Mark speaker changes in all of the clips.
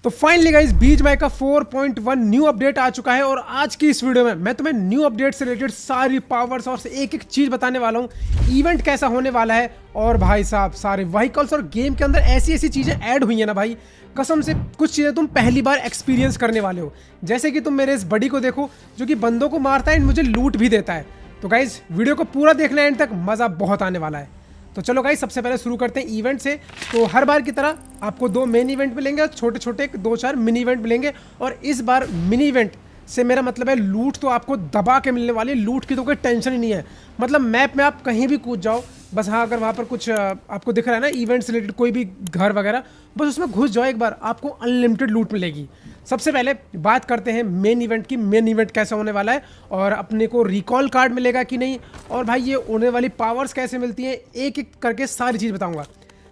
Speaker 1: तो finally guys बीच माई का 4.1 new update आ चुका है और आज की इस वीडियो में मैं तुम्हें न्यू अपडेट से रिलेटेड सारी पावर्स और एक एक चीज बताने वाला हूँ। इवेंट कैसा होने वाला है और भाई साहब सारे व्हीकल्स और गेम के अंदर ऐसी ऐसी चीजें ऐड हुई है ना भाई, कसम से कुछ चीजें तुम पहली बार एक्सपीरियंस करने वाले हो। जैसे कि तुम मेरे इस बडी को देखो जो कि बंदों को मारता है एंड मुझे लूट भी देता है। तो गाइज वीडियो को पूरा देखना एंड तक, मजा बहुत आने वाला है। तो चलो गाइस सबसे पहले शुरू करते हैं इवेंट से। तो हर बार की तरह आपको 2 मेन इवेंट मिलेंगे और छोटे छोटे 2-4 मिनी इवेंट मिलेंगे। और इस बार मिनी इवेंट से मेरा मतलब है लूट तो आपको दबा के मिलने वाली है। लूट की तो कोई टेंशन ही नहीं है, मतलब मैप में आप कहीं भी कूद जाओ, बस हाँ अगर वहाँ पर कुछ आपको दिख रहा है ना इवेंट से रिलेटेड कोई भी घर वगैरह, बस उसमें घुस जाओ एक बार, आपको अनलिमिटेड लूट मिलेगी। सबसे पहले बात करते हैं मेन इवेंट की। मेन इवेंट कैसा होने वाला है और अपने को रिकॉल कार्ड मिलेगा कि नहीं, और भाई ये होने वाली पावर्स कैसे मिलती हैं, एक एक करके सारी चीज़ बताऊंगा।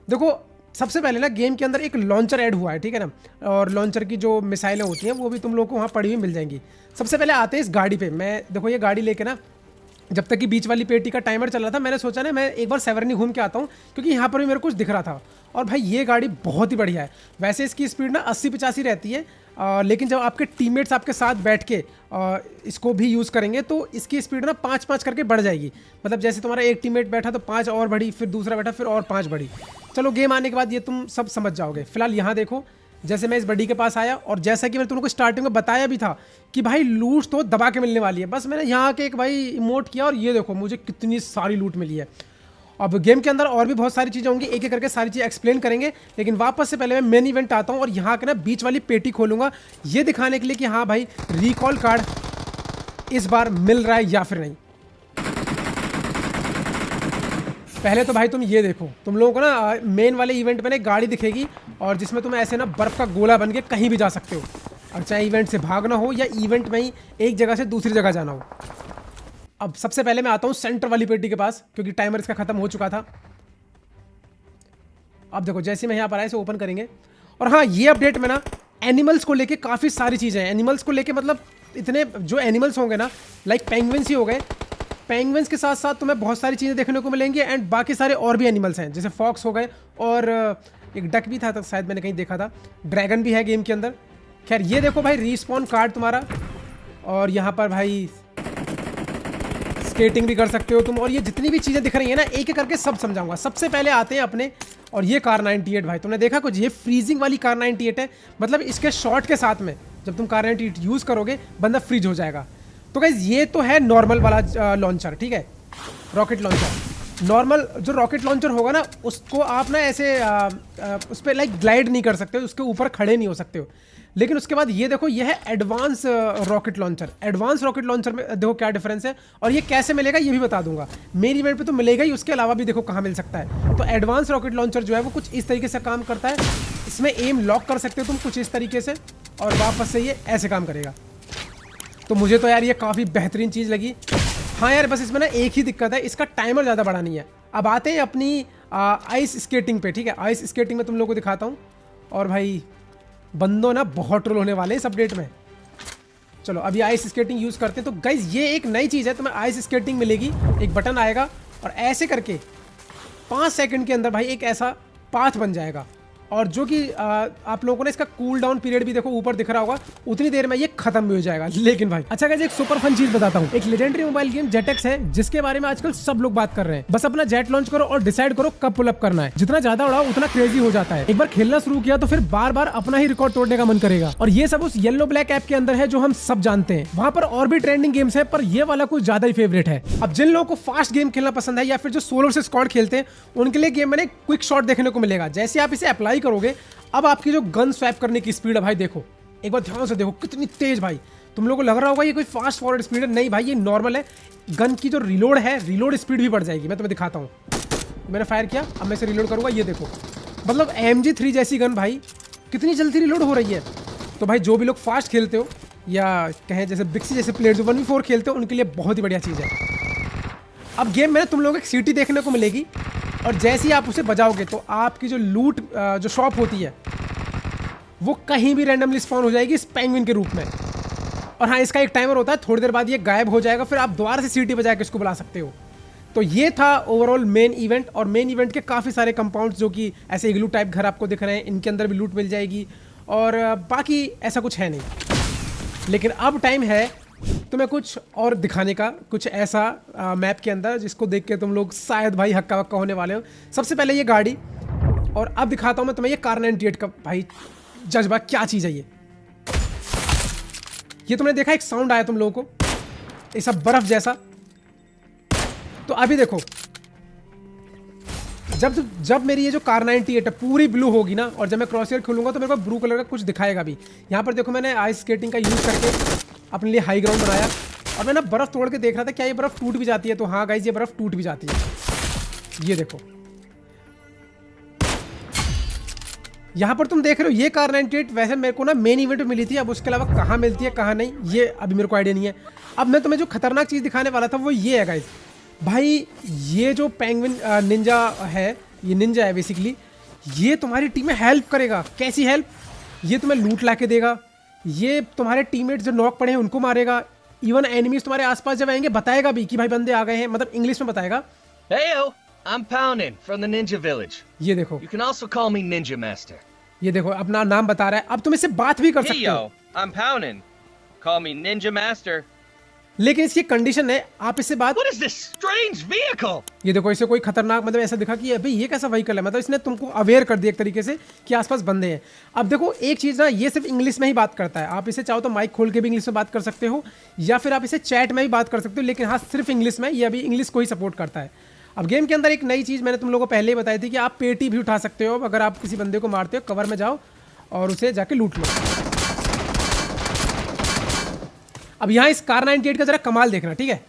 Speaker 1: देखो सबसे पहले ना गेम के अंदर एक लॉन्चर ऐड हुआ है, ठीक है ना, और लॉन्चर की जो मिसाइलें होती हैं वो भी तुम लोगों को वहाँ पड़ी हुई मिल जाएंगी। सबसे पहले आते हैं इस गाड़ी पे। मैं देखो ये गाड़ी लेके ना, जब तक कि बीच वाली पेटी का टाइमर चल रहा था मैंने सोचा ना मैं एक बार सेवरनी घूम के आता हूँ, क्योंकि यहाँ पर भी मेरे को कुछ दिख रहा था। और भाई ये गाड़ी बहुत ही बढ़िया है। वैसे इसकी स्पीड ना 80-85 रहती है, लेकिन जब आपके टीममेट्स आपके साथ बैठ के इसको भी यूज़ करेंगे तो इसकी स्पीड ना 5-5 करके बढ़ जाएगी। मतलब जैसे तुम्हारा एक टीममेट बैठा तो 5 और बढ़ी, फिर दूसरा बैठा फिर और 5 बढ़ी। चलो गेम आने के बाद ये तुम सब समझ जाओगे। फिलहाल यहाँ देखो, जैसे मैं इस बडी के पास आया और जैसा कि मैंने तुमको स्टार्टिंग में बताया भी था कि भाई लूट तो दबा के मिलने वाली है, बस मैंने यहाँ के एक भाई इमोट किया और ये देखो मुझे कितनी सारी लूट मिली है। अब गेम के अंदर और भी बहुत सारी चीज़ें होंगी, एक एक करके सारी चीज़ एक्सप्लेन करेंगे, लेकिन वापस से पहले मैं मेन इवेंट आता हूँ और यहाँ के ना बीच वाली पेटी खोलूँगा ये दिखाने के लिए कि हाँ भाई रिकॉल कार्ड इस बार मिल रहा है या फिर नहीं। पहले तो भाई तुम ये देखो, तुम लोगों को ना मेन वाले इवेंट में ना गाड़ी दिखेगी और जिसमें तुम ऐसे ना बर्फ़ का गोला बन के कहीं भी जा सकते हो, और चाहे इवेंट से भागना हो या इवेंट में ही एक जगह से दूसरी जगह जाना हो। अब सबसे पहले मैं आता हूँ सेंटर वाली पेटी के पास, क्योंकि टाइमर इसका खत्म हो चुका था। अब देखो जैसे मैं यहाँ पर आया इसे ओपन करेंगे, और हाँ ये अपडेट में ना एनिमल्स को लेके काफ़ी सारी चीज़ें हैं। एनिमल्स को लेके मतलब इतने जो एनिमल्स होंगे ना, लाइक पेंगुइन्स ही हो गए, पेंगुइन्स के साथ साथ तुम्हें बहुत सारी चीज़ें देखने को मिलेंगी एंड बाकी सारे और भी एनिमल्स हैं, जैसे फॉक्स हो गए और एक डक भी था, तो शायद मैंने कहीं देखा था, ड्रैगन भी है गेम के अंदर। खैर ये देखो भाई रीस्पॉन कार्ड तुम्हारा, और यहाँ पर भाई स्केटिंग भी कर सकते हो तुम, और ये जितनी भी चीज़ें दिख रही है ना एक एक करके सब समझाऊंगा। सबसे पहले आते हैं अपने, और ये कार 98 भाई तुमने देखा कुछ, ये फ्रीजिंग वाली कार 98 है, मतलब इसके शॉट के साथ में जब तुम कार 98 यूज़ करोगे बंदा फ्रीज हो जाएगा। तो गाइस ये तो है नॉर्मल वाला लॉन्चर, ठीक है, रॉकेट लॉन्चर। नॉर्मल जो रॉकेट लॉन्चर होगा ना उसको आप ना ऐसे उस पर लाइक ग्लाइड नहीं कर सकते, उसके ऊपर खड़े नहीं हो सकते हो। लेकिन उसके बाद ये देखो ये है advance rocket launcher. Advance rocket launcher में देखो क्या डिफरेंस है, और ये कैसे मिलेगा ये भी बता दूंगा। मेन इवेंट पे तो मिलेगा ही, उसके अलावा भी देखो कहाँ मिल सकता है। तो एडवांस रॉकेट लॉन्चर जो है वो कुछ इस तरीके से काम करता है, इसमें एम लॉक कर सकते हो तुम कुछ इस तरीके से, और वापस से ये ऐसे काम करेगा। तो मुझे तो यार ये काफ़ी बेहतरीन चीज़ लगी। हाँ यार बस इसमें ना एक ही दिक्कत है, इसका टाइमर ज़्यादा बड़ा नहीं है। अब आते हैं अपनी आइस स्केटिंग पे, ठीक है। आइस स्केटिंग में तुम लोगों को दिखाता हूँ, और भाई बंदों ना बहुत ट्रोल होने वाले हैं इस अपडेट में। चलो अभी आइस स्केटिंग यूज़ करते हैं। तो गाइज ये एक नई चीज़ है, तुम्हें आइस स्केटिंग मिलेगी, एक बटन आएगा और ऐसे करके 5 सेकंड के अंदर भाई एक ऐसा पाथ बन जाएगा, और जो कि आप लोगों को ना इसका कूल डाउन पीरियड भी देखो ऊपर दिख रहा होगा, उतनी देर में ये खत्म भी हो जाएगा। लेकिन भाई अच्छा गाइस एक सुपर फन चीज बताता हूँ, एक लेजेंडरी मोबाइल गेम जेटेक्स है जिसके बारे में आजकल सब लोग बात कर रहे हैं। बस अपना जेट लॉन्च करो और डिसाइड करो कब पुल अप करना है, जितना ज्यादा उड़ाओ उतना क्रेजी हो जाता है। एक बार खेलना शुरू किया तो फिर बार बार अपना ही रिकॉर्ड तोड़ने का मन करेगा, और ये सब उस येलो ब्लैक ऐप के अंदर है जो हम सब जानते हैं। वहाँ पर और भी ट्रेंडिंग गेम्स है, पर ये वाला कुछ ज्यादा ही फेवरेट है। अब जिन लोगों को फास्ट गेम खेलना पसंद है या फिर जो सोलो से स्क्वाड खेलते हैं उनके लिए गेम में क्विक शॉट देखने को मिलेगा। जैसे आप इसे अप्लाई करोगे, अब आपकी जो गन स्वैप करने की स्पीड है भाई देखो, एक बार ध्यान से देखो कितनी तेज भाई। तुम लोगों को लग रहा होगा ये कोई फास्ट फॉरवर्ड स्पीड है, नहीं भाई ये नॉर्मल है। गन की जो रिलोड है, रिलोड स्पीड भी बढ़ जाएगी। मैं तुम्हें दिखाता हूँ, मैंने फायर किया, अब मैं इसे रिलोड करूंगा, ये देखो मतलब MG3 जैसी गन भाई कितनी जल्दी रिलोड हो रही है। तो भाई जो भी लोग फास्ट खेलते हो या कहें जैसे बिक्सी जैसे प्लेयर जो 1v4 खेलते हो उनके लिए बहुत ही बढ़िया चीज़ है। अब गेम में तुम लोगों को एक सिटी देखने को मिलेगी, और जैसे ही आप उसे बजाओगे तो आपकी जो लूट जो शॉप होती है वो कहीं भी रैंडमली स्पॉन हो जाएगी इस पेंगुइन के रूप में। और हाँ इसका एक टाइमर होता है, थोड़ी देर बाद ये गायब हो जाएगा, फिर आप दोबारा से सीटी बजा के इसको बुला सकते हो। तो ये था ओवरऑल मेन इवेंट, और मेन इवेंट के काफ़ी सारे कंपाउंड्स जो कि ऐसे इग्लू टाइप घर आपको दिख रहे हैं, इनके अंदर भी लूट मिल जाएगी। और बाकी ऐसा कुछ है नहीं। लेकिन अब टाइम है तुम्हें कुछ और दिखाने का, कुछ ऐसा मैप के अंदर जिसको देख के तुम लोग शायद भाई हक्का वक्का होने वाले हो। सबसे पहले ये गाड़ी, और अब दिखाता हूँ मैं तुम्हें ये कार 98 का भाई जज्बा क्या चीज़ है। ये तुमने देखा एक साउंड आया तुम लोगों को, ऐसा बर्फ जैसा। तो अभी देखो, जब मेरी ये जो कार 98 है पूरी ब्लू होगी ना, और जब मैं क्रॉस ईयर खोलूंगा तो मेरे को ब्लू कलर का कुछ दिखाएगा भी। यहाँ पर देखो मैंने आइस स्केटिंग का यूज़ करके अपने लिए हाई ग्राउंड बनाया, और मैं ना बर्फ़ तोड़ के देख रहा था क्या ये बर्फ़ टूट भी जाती है। तो हाँ गाइस, ये बर्फ़ टूट भी जाती है। ये देखो यहाँ पर तुम देख रहे हो ये कार 98 वैसे मेरे को ना मेन इवेंट में मिली थी। अब उसके अलावा कहाँ मिलती है कहाँ नहीं ये अभी मेरे को आइडिया नहीं है। अब मैं तुम्हें जो खतरनाक चीज़ दिखाने वाला था वो ये है गाइस, भाई ये जो पेंगुइन निंजा है, ये निंजा है बेसिकली, ये तुम्हारी टीम में हेल्प करेगा। कैसी हेल्प? ये तुम्हें लूट ला के देगा, ये तुम्हारे टीममेट जो नॉक पड़े हैं उनको मारेगा, इवन एनिमीज तुम्हारे आसपास जब आएंगे बताएगा भी कि भाई बंदे आ गए हैं, मतलब इंग्लिश में बताएगा।
Speaker 2: Heyo, I'm Pounin from the Ninja Village.
Speaker 1: ये देखो,
Speaker 2: You can also call me Ninja Master.
Speaker 1: ये देखो अपना नाम बता रहा है। अब तुम इससे बात भी कर सकते हो।
Speaker 2: Heyo, I'm Pounin. Call me Ninja Master.
Speaker 1: लेकिन इसकी कंडीशन है आप इससे बात।
Speaker 2: What is this strange vehicle?
Speaker 1: ये देखो इसे कोई खतरनाक मतलब ऐसा दिखा कि अभी ये कैसा व्हीकल है, मतलब इसने तुमको अवेयर कर दिया एक तरीके से कि आसपास बंदे हैं। अब देखो एक चीज़ ना, ये सिर्फ इंग्लिश में ही बात करता है। आप इसे चाहो तो माइक खोल के भी इंग्लिश में बात कर सकते हो, या फिर आप इसे चैट में भी बात कर सकते हो, लेकिन हाँ सिर्फ इंग्लिश में। ये अभी इंग्लिश को ही सपोर्ट करता है। अब गेम के अंदर एक नई चीज़ मैंने तुम लोगों को पहले ही बताई थी कि आप पेटी भी उठा सकते हो। अगर आप किसी बंदे को मारते हो कवर में जाओ और उसे जाके लूट लो। अब यहाँ इस कार 98 का जरा कमाल देखना, ठीक है।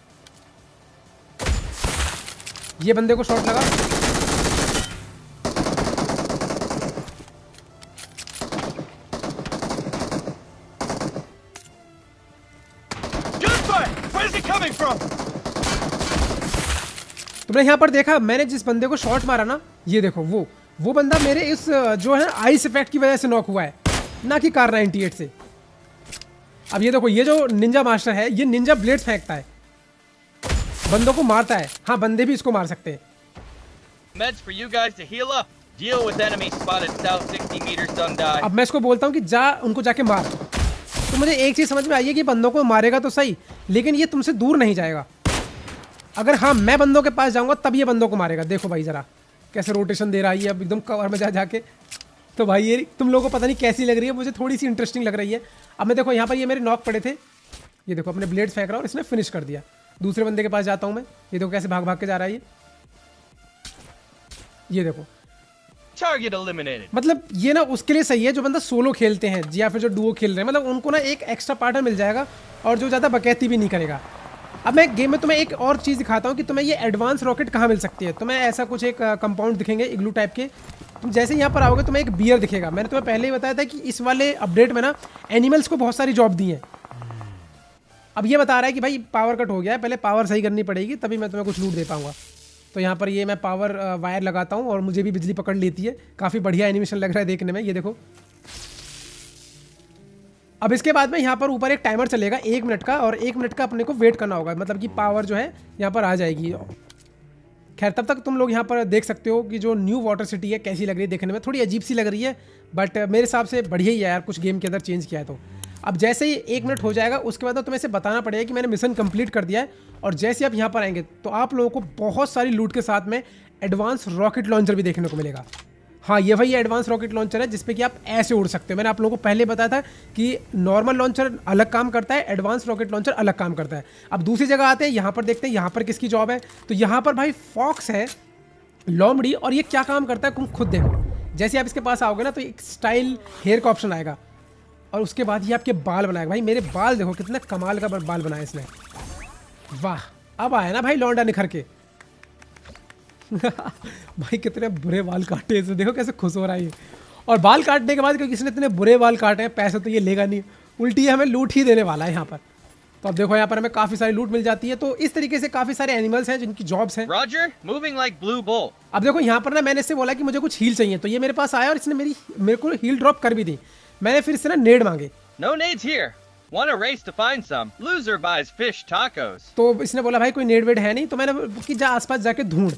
Speaker 1: ये बंदे को शॉट लगा, तुमने यहाँ पर देखा मैंने जिस बंदे को शॉट मारा ना, ये देखो वो बंदा मेरे इस जो है आइस इफेक्ट की वजह से नॉक हुआ है, ना कि कार 98 से। अब ये देखो ये जो निंजा मास्टर है ये निंजा ब्लेड्स फेंकता है, बंदों को मारता है। हाँ बंदे भी इसको मार सकते हैं।
Speaker 2: Meds for you guys to heal up. Deal with enemy spotted south 60 meters, don't die.
Speaker 1: अब मैं इसको बोलता हूँ कि जा उनको जाके मार। तो मुझे एक चीज़ समझ में आई है कि बंदों को मारेगा तो सही, लेकिन ये तुमसे दूर नहीं जाएगा। अगर हाँ मैं बंदों के पास जाऊँगा तब ये बंदों को मारेगा। देखो भाई ज़रा कैसे रोटेशन दे रहा है अब एकदम कवर में जाके। तो भाई ये तुम लोगों को पता नहीं कैसी लग रही है, मुझे थोड़ी सी इंटरेस्टिंग लग रही है। अब मैं देखो यहाँ पर ये मेरे नॉक पड़े थे, ये देखो अपने ब्लेड्स फेंक रहा हूँ और इसने फिनिश कर दिया। दूसरे बंदे के पास जाता हूँ मैं, ये देखो कैसे भाग भाग के जा रहा है ये देखो।
Speaker 2: Target eliminated.
Speaker 1: मतलब ये ना उसके लिए सही है जो बंदा सोलो खेलते हैं या फिर जो डुओ खेल रहे हैं, मतलब उनको ना एक एक्स्ट्रा पार्टनर मिल जाएगा और जो ज़्यादा बकैती भी नहीं करेगा। अब मैं गेम में तुम्हें एक और चीज़ दिखाता हूँ कि तुम्हें ये एडवांस रॉकेट कहाँ मिल सकती है। तुम्हें ऐसा कुछ एक कंपाउंड दिखेंगे इग्लू टाइप के। तुम जैसे यहाँ पर आओगे तुम्हें एक बियर दिखेगा। मैंने तुम्हें पहले ही बताया था कि इस वाले अपडेट में ना एनिमल्स को बहुत सारी जॉब दी है। अब ये बता रहा है कि भाई पावर कट हो गया है, पहले पावर सही करनी पड़ेगी तभी मैं तुम्हें कुछ लूट दे पाऊंगा। तो यहाँ पर ये मैं पावर वायर लगाता हूँ और मुझे भी बिजली पकड़ लेती है। काफ़ी बढ़िया एनिमेशन लग रहा है देखने में, ये देखो। अब इसके बाद में यहाँ पर ऊपर एक टाइमर चलेगा 1 मिनट का, और 1 मिनट का अपने को वेट करना होगा, मतलब कि पावर जो है यहाँ पर आ जाएगी। खैर तब तक तुम लोग यहाँ पर देख सकते हो कि जो न्यू वाटर सिटी है कैसी लग रही है देखने में। थोड़ी अजीब सी लग रही है बट मेरे हिसाब से बढ़िया ही है यार, कुछ गेम के अंदर चेंज किया है। तो अब जैसे ही 1 मिनट हो जाएगा उसके बाद तो तुम्हें इसे बताना पड़ेगा कि मैंने मिशन कंप्लीट कर दिया है। और जैसे आप यहाँ पर आएंगे तो आप लोगों को बहुत सारी लूट के साथ में एडवांस रॉकेट लॉन्चर भी देखने को मिलेगा। हाँ ये वही एडवांस रॉकेट लॉन्चर है जिसपे कि आप ऐसे उड़ सकते हो। मैंने आप लोगों को पहले बताया था कि नॉर्मल लॉन्चर अलग काम करता है, एडवांस रॉकेट लॉन्चर अलग काम करता है। अब दूसरी जगह आते हैं, यहाँ पर देखते हैं यहाँ पर किसकी जॉब है। तो यहाँ पर भाई फॉक्स है लोमड़ी, और ये क्या काम करता है तुम खुद देखो। जैसे आप इसके पास आओगे ना तो एक स्टाइल हेयर का ऑप्शन आएगा और उसके बाद ये आपके बाल बनाएगा। भाई मेरे बाल देखो कितने कमाल का बाल बनाया इसने, वाह। अब आया ना भाई लौंडा निखर के भाई कितने बुरे बाल काटे इसे, देखो कैसे खुश हो रहा है ये। और बाल काटने के बाद क्योंकि इसने इतने बुरे बाल काटे हैं, पैसे तो ये लेगा नहीं, उल्टी हमें लूट ही देने वाला है यहाँ पर। तो अब देखो यहाँ पर हमें काफी सारी लूट मिल जाती है। तो इस तरीके से काफी सारे एनिमल्स हैं जिनकी जॉब्स हैं।
Speaker 2: Roger, moving like blue bull.
Speaker 1: अब देखो यहाँ पर ना मैंने इससे बोला कि मुझे कुछ हील चाहिए, तो ये मेरे पास आया और इसने मेरे को हील ड्रॉप कर भी दी। मैंने फिर इससे ना नेड मांगे।
Speaker 2: No nades here. Want a race to find some? Loser buys fish tacos.
Speaker 1: तो इसने बोला भाई कोई नेड वेड है नहीं, तो मैंने कि जा आसपास जाके ढूंढ,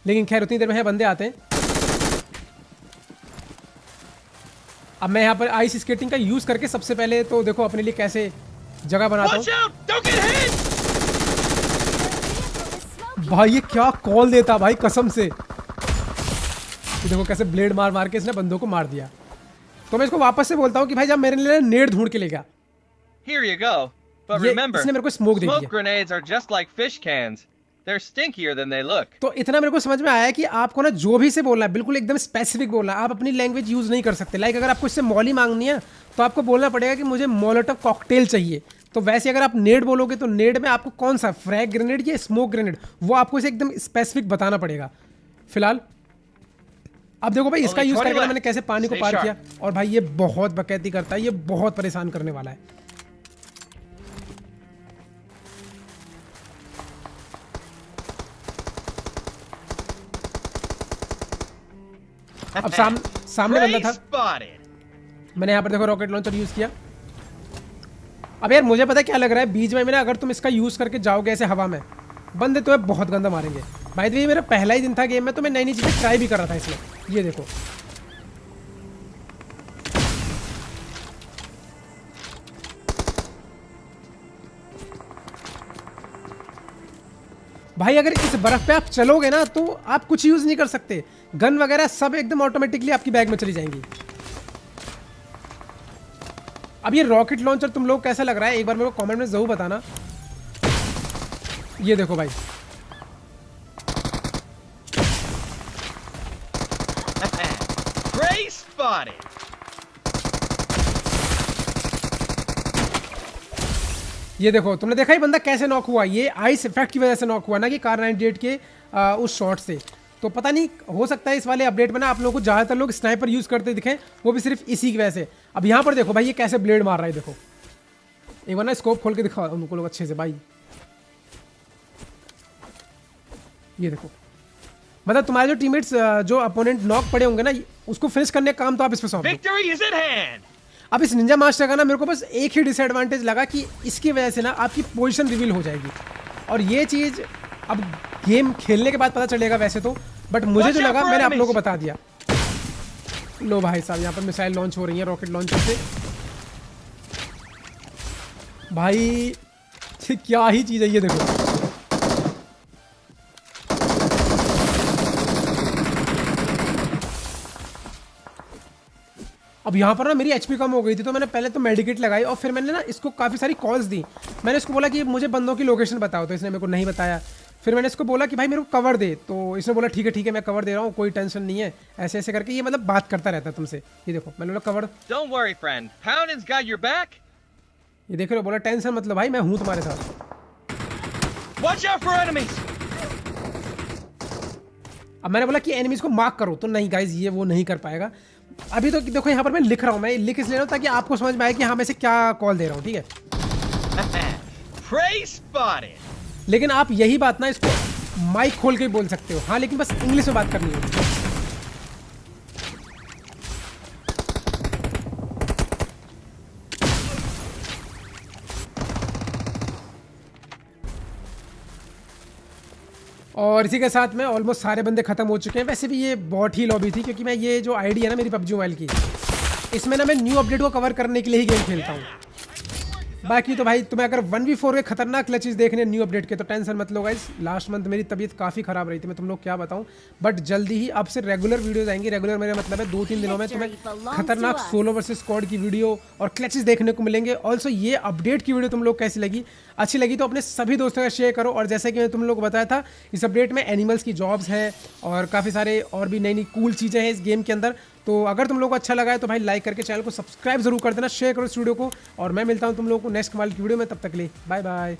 Speaker 1: लेकिन खैर उतनी देर में है बंदे आते हैं। अब मैं यहाँ पर आइस स्केटिंग का यूज करके सबसे पहले तो देखो अपने लिए कैसे जगह बनाता हूँ। भाई ये क्या कॉल देता भाई कसम से। ये देखो कैसे ब्लेड मार मार के इसने बंदों को मार दिया। तो मैं इसको वापस से बोलता हूँ कि भाई जब मेरे लिए नेट ढूंढ के ले गया।
Speaker 2: Here you go. But remember,
Speaker 1: इसने मेरे को स्मोक दे
Speaker 2: smoke
Speaker 1: दिया।
Speaker 2: grenades are just like fish cans. They're stinkier than they look.
Speaker 1: तो इतना मेरे को समझ में आया कि आपको ना जो भी से बोलना है बिल्कुल एकदम स्पेसिफिक बोलना है। आप अपनी लैंग्वेज यूज नहीं कर सकते। लाइक अगर आपको इससे मॉली मांगनी है तो आपको बोलना पड़ेगा कि मुझे मोलोटोव कॉकटेल चाहिए। तो वैसे अगर आप नेड बोलोगे तो नेड में आपको कौन सा फ्रैग ग्रेनेड या स्मोक ग्रेनेड वो आपको इसे एकदम स्पेसिफिक बताना पड़ेगा। फिलहाल अब देखो भाई इसका यूज करके मैंने कैसे पानी को पार किया। और भाई ये बहुत बकैती करता है, ये बहुत परेशान करने वाला है। अब सामने बंदा था। मैंने यहाँ पर देखो रॉकेट लॉन्चर यूज किया। अब यार मुझे पता है क्या लग रहा है बीच में अगर तुम इसका यूज करके जाओगे ऐसे हवा में बंदे तुम्हें बहुत गंदा मारेंगे। भाई तो ये मेरा पहला ही दिन था गेम में तो मैं नई नई चीजें ट्राई भी कर रहा था इसमें। ये देखो भाई अगर इस बर्फ पे आप चलोगे ना तो आप कुछ यूज नहीं कर सकते। गन वगैरह सब एकदम ऑटोमेटिकली आपकी बैग में चली जाएंगी। अब ये रॉकेट लॉन्चर तुम लोग कैसा लग रहा है एक बार मेरे को कमेंट में जरूर बताना। ये देखो भाई ये देखो तुमने देखा ही बंदा कैसे नॉक हुआ। ये आइस इफेक्ट की वजह से नॉक हुआ ना कि कार 98 के उस शॉट से। तो पता नहीं हो सकता है इस वाले अपडेट में ना आप लोगों को ज़्यादातर लोग स्नाइपर यूज़ करते दिखें, वो भी सिर्फ इसी की वजह से। अब यहाँ पर देखो भाई ये कैसे ब्लेड मार रहा है। देखो एक बार ना स्कोप खोल के दिखा उनको लोग अच्छे से भाई। ये देखो मतलब तुम्हारे जो टीममेट्स जो अपोनेंट नॉक पड़े होंगे ना उसको फिनिश करने का काम तो आप इस पे सौंप दो। अब इस निंजा मास्टर का ना मेरे को बस एक ही डिसएडवांटेज लगा कि इसकी वजह से ना आपकी पोजीशन रिवील हो जाएगी। और ये चीज़ अब गेम खेलने के बाद पता चलेगा वैसे तो, बट मुझे जो लगा मैंने आप लोगों को बता दिया। लो भाई साहब यहाँ पर मिसाइल लॉन्च हो रही है रॉकेट लॉन्चर से। भाई क्या ही चीज़ है ये देखो। अब यहाँ पर ना मेरी एचपी कम हो गई थी तो मैंने पहले तो मेडिकेट लगाई और फिर मैंने ना इसको काफ़ी सारी कॉल्स दी। मैंने इसको बोला कि मुझे बंदों की लोकेशन बताओ तो इसने मेरे को नहीं बताया। फिर मैंने इसको बोला कि भाई मेरे को कवर दे तो इसने बोला ठीक है मैं कवर दे रहा हूँ कोई टेंशन नहीं है। ऐसे ऐसे करके ये मतलब बात करता रहता है तुमसे। ये देखो मैंने बोला cover.
Speaker 2: Don't worry, friend. Poundin's got your back.
Speaker 1: ये देख रहे हो बोला टेंशन मतलब भाई मैं हूँ तुम्हारे साथ।
Speaker 2: Watch out for enemies.
Speaker 1: अब मैंने बोला कि एनिमीज को मार्क करो तो नहीं गाइज ये वो नहीं कर पाएगा। अभी तो देखो यहाँ पर मैं लिख रहा हूँ, मैं लिख इसलिए रहा हूँ ताकि आपको समझ में आए कि हाँ मैं इसे क्या कॉल दे रहा हूँ। ठीक है लेकिन आप यही बात ना इसको माइक खोल के बोल सकते हो। हाँ लेकिन बस इंग्लिश में बात करनी है। और इसी के साथ में ऑलमोस्ट सारे बंदे खत्म हो चुके हैं। वैसे भी ये बहुत ही लॉबी थी क्योंकि मैं ये जो आईडी है ना मेरी पबजी मोबाइल की इसमें ना मैं न्यू अपडेट को कवर करने के लिए ही गेम खेलता हूँ। बाकी तो भाई तुम्हें अगर 1v4 के खतरनाक क्लचेस देखने न्यू अपडेट के तो टेंशन मत लो गाइस। लास्ट मंथ मेरी तबीयत काफ़ी ख़राब रही थी, मैं तुम लोग क्या बताऊं। बट जल्दी ही अब से रेगुलर वीडियोस आएंगी। रेगुलर मेरा मतलब है 2-3 दिनों में तुम्हें खतरनाक सोलो वर्सेस स्क्वाड की वीडियो और क्लचेस देखने को मिलेंगे। ऑल्सो ये अपडेट की वीडियो तुम लोग कैसी लगी, अच्छी लगी तो अपने सभी दोस्तों का शेयर करो। और जैसे कि मैं तुम लोग को बताया था इस अपडेट में एनिमल्स की जॉब्स हैं और काफ़ी सारे और भी नई नई कूल चीज़ें हैं इस गेम के अंदर। तो अगर तुम लोग को अच्छा लगा है तो भाई लाइक करके चैनल को सब्सक्राइब जरूर कर देना, शेयर करो इस वीडियो को। और मैं मिलता हूँ तुम लोगों को नेक्स्ट कमाल की वीडियो में, तब तक के लिए बाय बाय।